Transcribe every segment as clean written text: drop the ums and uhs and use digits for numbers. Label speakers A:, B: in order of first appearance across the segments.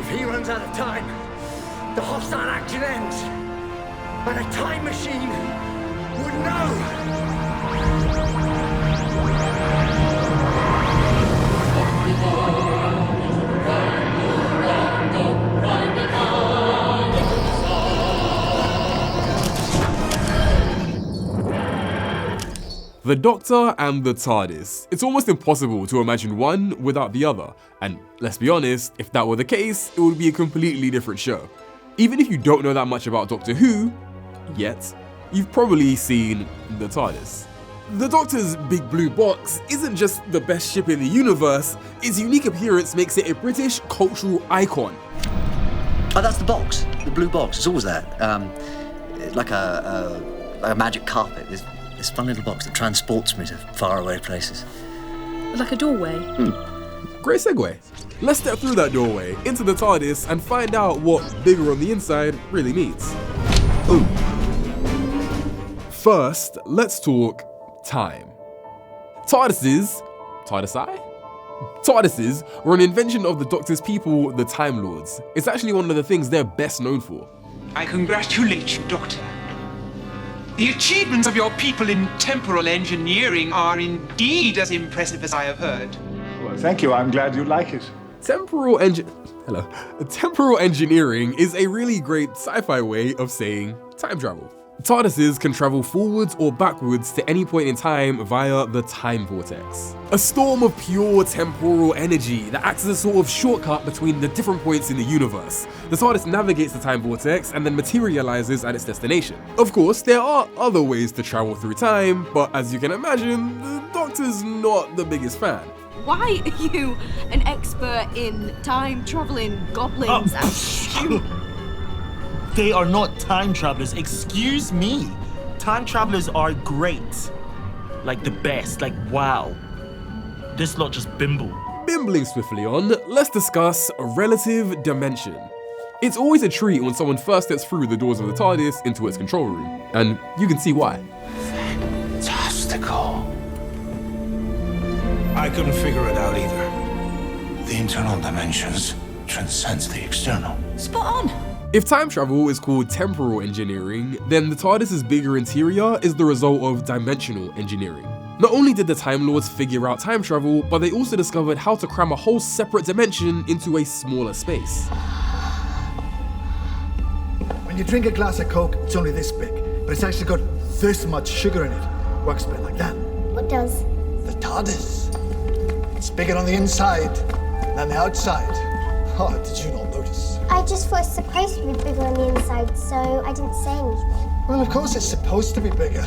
A: If he runs out of time, the hostile action ends. And a time machine would know.
B: The Doctor and the Tardis. It's almost impossible to imagine one without the other, and let's be honest, if that were the case, it would be a completely different show. Even if you don't know that much about Doctor Who, yet, you've probably seen the Tardis. The Doctor's big blue box isn't just the best ship in the universe, its unique appearance makes it a British cultural icon.
C: Oh, that's the box, the blue box, it's always there. Like a magic carpet. This fun little box that transports me to faraway places.
D: Like a doorway?
B: Great segue. Let's step through that doorway into the TARDIS and find out what bigger on the inside really means. Ooh. First, let's talk time. TARDISes were an invention of the Doctor's people, the Time Lords. It's actually one of the things they're best known for.
E: I congratulate you, Doctor. The achievements of your people in temporal engineering are indeed as impressive as I have heard.
F: Well, thank you. I'm glad you like it.
B: Temporal engineering is a really great sci-fi way of saying time travel. TARDISes can travel forwards or backwards to any point in time via the time vortex. A storm of pure temporal energy that acts as a sort of shortcut between the different points in the universe. The TARDIS navigates the time vortex and then materializes at its destination. Of course, there are other ways to travel through time, but as you can imagine, the Doctor's not the biggest fan.
D: Why are you an expert in time-traveling goblins?
G: They are not time travelers, excuse me. Time travelers are great. Like the best, like wow. This lot just bimble.
B: Bimbling swiftly on, let's discuss relative dimension. It's always a treat when someone first steps through the doors of the TARDIS into its control room, and you can see why.
H: Fantastical. I couldn't figure it out either. The internal dimensions transcends the external.
D: Spot on.
B: If time travel is called temporal engineering, then the TARDIS's bigger interior is the result of dimensional engineering. Not only did the Time Lords figure out time travel, but they also discovered how to cram a whole separate dimension into a smaller space.
I: When you drink a glass of Coke, it's only this big, but it's actually got this much sugar in it. Works a bit like that.
J: What does?
I: The TARDIS. It's bigger on the inside than the outside. Oh, did you not notice?
J: I just thought it's supposed to be bigger on the inside, so I didn't say anything.
I: Well, of course it's supposed to be bigger.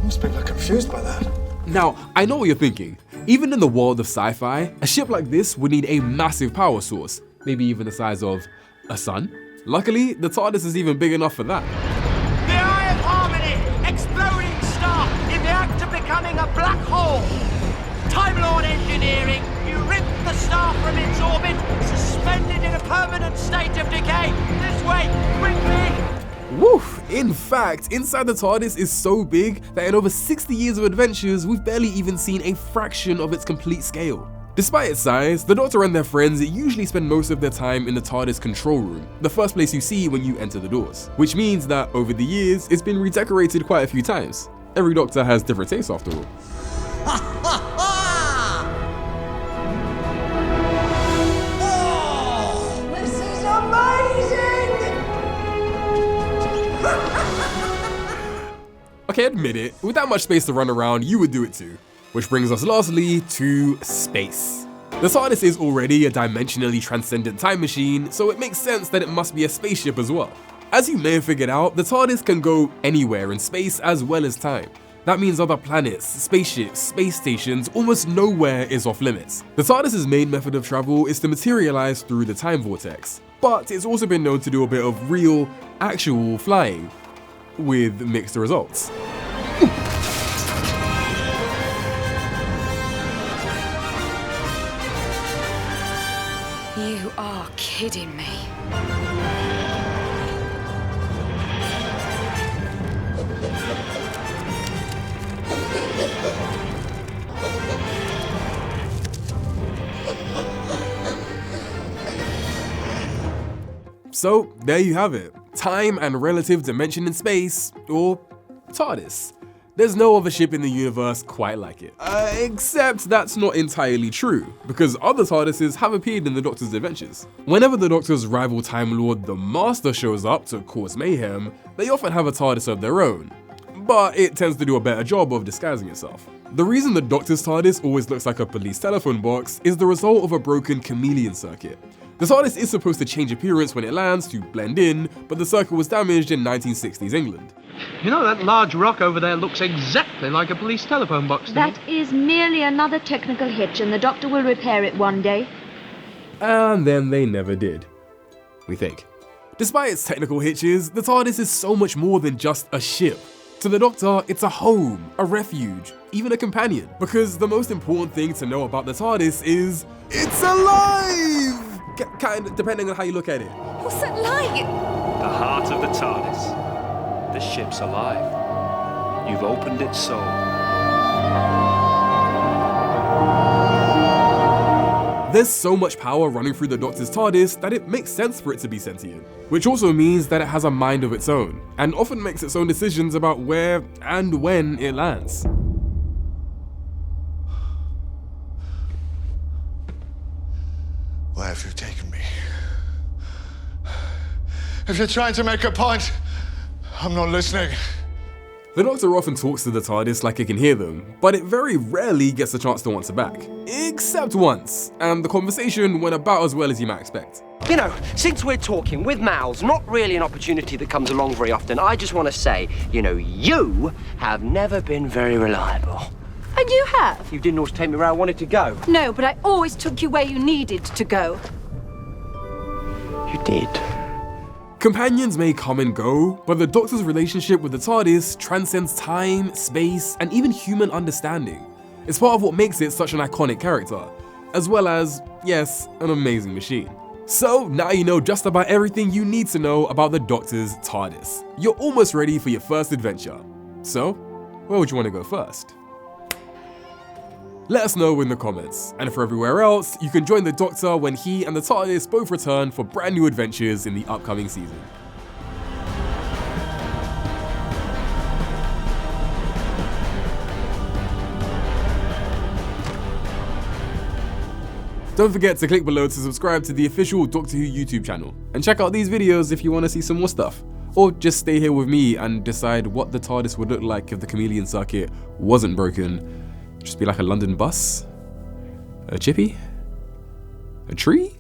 I: Most people are confused by that.
B: Now, I know what you're thinking. Even in the world of sci-fi, a ship like this would need a massive power source, maybe even the size of a sun. Luckily, the TARDIS is even big enough for that.
K: The Eye of Harmony! Exploding star in the act of becoming a black hole! Time Lord engineering! You rip the star from its orbit, suspended in a permanent state of decay! This way, quickly!
B: Woof! In fact, inside the TARDIS is so big that in over 60 years of adventures, we've barely even seen a fraction of its complete scale. Despite its size, the Doctor and their friends usually spend most of their time in the TARDIS control room, the first place you see when you enter the doors. Which means that over the years, it's been redecorated quite a few times. Every Doctor has different tastes after all.
K: This is amazing!
B: Okay, admit it, with that much space to run around, you would do it too. Which brings us lastly to space. The TARDIS is already a dimensionally transcendent time machine, so it makes sense that it must be a spaceship as well. As you may have figured out, the TARDIS can go anywhere in space as well as time. That means other planets, spaceships, space stations, almost nowhere is off limits. The TARDIS's main method of travel is to materialize through the time vortex, but it's also been known to do a bit of real, actual flying, with mixed results.
D: You are kidding me.
B: So there you have it, time and relative dimension in space, or TARDIS. There's no other ship in the universe quite like it. Except that's not entirely true, because other TARDISes have appeared in the Doctor's adventures. Whenever the Doctor's rival Time Lord, the Master, shows up to cause mayhem, they often have a TARDIS of their own, but it tends to do a better job of disguising itself. The reason the Doctor's TARDIS always looks like a police telephone box is the result of a broken chameleon circuit. The TARDIS is supposed to change appearance when it lands to blend in, but the circuit was damaged in 1960s England.
K: You know, that large rock over there looks exactly like a police telephone box to me.
L: That is merely another technical hitch, and the Doctor will repair it one day.
B: And then they never did. We think. Despite its technical hitches, the TARDIS is so much more than just a ship. To the Doctor, it's a home, a refuge, even a companion. Because the most important thing to know about the TARDIS is, it's alive! Kind of, depending on how you look at it.
D: What's that like?
M: The heart of the TARDIS. The ship's alive. You've opened its soul.
B: There's so much power running through the Doctor's TARDIS that it makes sense for it to be sentient, which also means that it has a mind of its own, and often makes its own decisions about where and when it lands.
I: Where have you taken me? If you're trying to make a point, I'm not listening.
B: The Doctor often talks to the TARDIS like it can hear them, but it very rarely gets a chance to answer back. Except once, and the conversation went about as well as you might expect.
K: You know, since we're talking with mouths, not really an opportunity that comes along very often, I just want to say, you know, you have never been very reliable.
D: And you have?
K: You didn't always take me where I wanted to go.
D: No, but I always took you where you needed to go.
K: You did.
B: Companions may come and go, but the Doctor's relationship with the TARDIS transcends time, space, and even human understanding. It's part of what makes it such an iconic character, as well as, yes, an amazing machine. So now you know just about everything you need to know about the Doctor's TARDIS. You're almost ready for your first adventure. So, where would you want to go first? Let us know in the comments, and for everywhere else, you can join the Doctor when he and the TARDIS both return for brand new adventures in the upcoming season. Don't forget to click below to subscribe to the official Doctor Who YouTube channel, and check out these videos if you want to see some more stuff. Or just stay here with me and decide what the TARDIS would look like if the chameleon circuit wasn't broken. Just be like a London bus? A chippy? A tree?